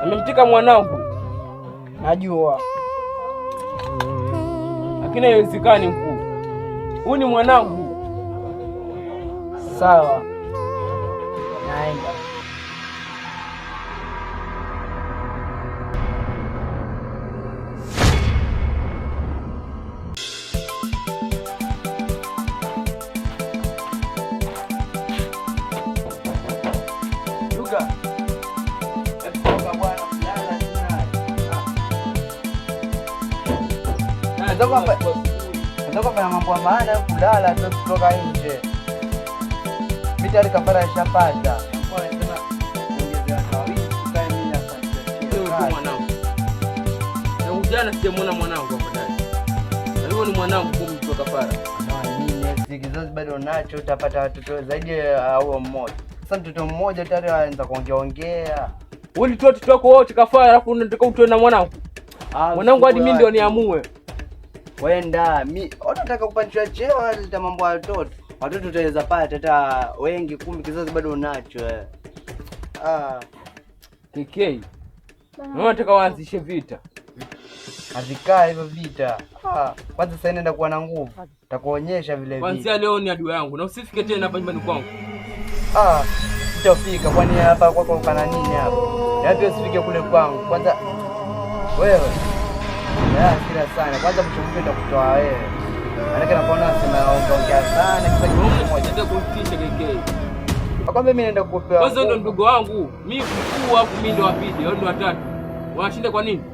Amemtika mwanangu. Najua. Lakini haiwezekani mkuu. Huyu ni mwanangu. Sawa. Naenda. Nataka kufanya mambo ya maana kulala tu kutoka nje. Mita ile kafara ishapata. Jana sijamuona mwanangu hapo ndani. Na huyo ni mwanangu kwa kafara. Nini kizazi bado nacho, utapata watoto zaidi au mmoja. Sasa mtoto mmoja tayari anaanza kuongea. Ulitoa watoto wako wote kafara alafu unataka utoe na mwanangu. Mwanangu hadi mimi ndio niamue. Wenda mimi unataka kupandishwa cheo hata mambo ya watoto. Watoto utaweza pata hata wengi 10 kizazi bado unacho. KK. Unataka waanzishe vita. Havikaa hivyo vita. Kwanza sasa nenda kuwa na nguvu. Nitakuonyesha vile vile. Kwanza leo ni adui yangu na usifike tena hapa nyumbani kwangu. Sitafika kwani hapa kwako kana nini hapa? Yapi usifike kule kwangu. Kwanza wewe. Kila sana. Kwanza mchumbe nitakutoa wewe. Maana nakuona sema ongea sana kisa kitu moja. Nataka kufikisha KK. Akwambia mimi naenda kukupewa. Kwanza ndo ndugu wangu. Mimi mkuu hapo mimi ndo wa pili, wao ndo watatu. Wanashinda kwa nini?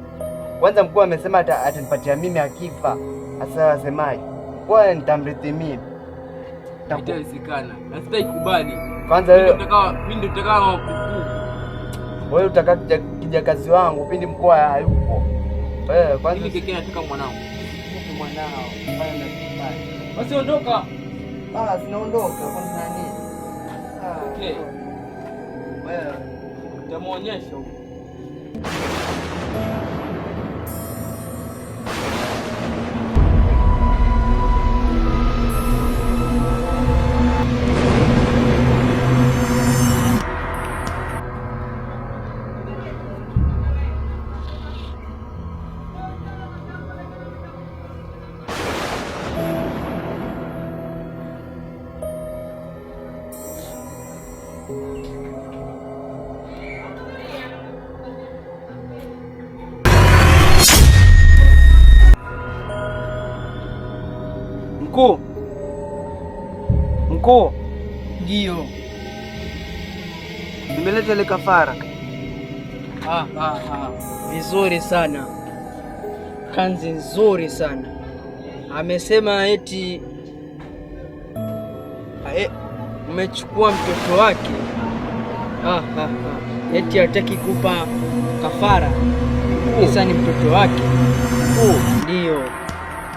Kwanza mkuu amesema atanipatia mimi akifa. Sasa wasemaje? Kwa nitamrithi mimi. Itawezekana. Na sitaikubali. Kwanza wewe mimi ndo nitakao mkuu. Wewe utaka kijakazi wangu pindi mkuu hayupo. Wewe kwanza mimi KK nataka mwanangu. Mimi mwanao. Fanya na kifanye. Basi ondoka. Sinaondoka kwanza nini? Okay. Wewe utamuonyesha huko. Mkuu. Ndio. Nimeleta ile kafara. Vizuri sana. Kanzi nzuri sana. Amesema eti umechukua mtoto wake. Eti hataki kupa kafara. Kisa ni mtoto wake. Ndio.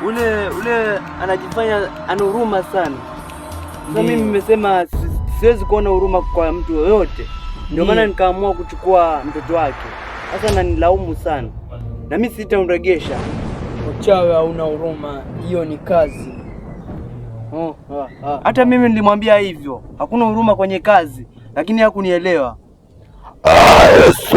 Ule anajifanya ana huruma sana. Sasa mimi nimesema siwezi kuona huruma kwa mtu yoyote. Ndio maana nikaamua kuchukua mtoto wake. Sasa ananilaumu sana. Na mimi sitamregesha. Uchawi hauna huruma, hiyo ni kazi. Hata mimi nilimwambia hivyo. Hakuna huruma kwenye kazi, lakini hakunielewa. Yesu.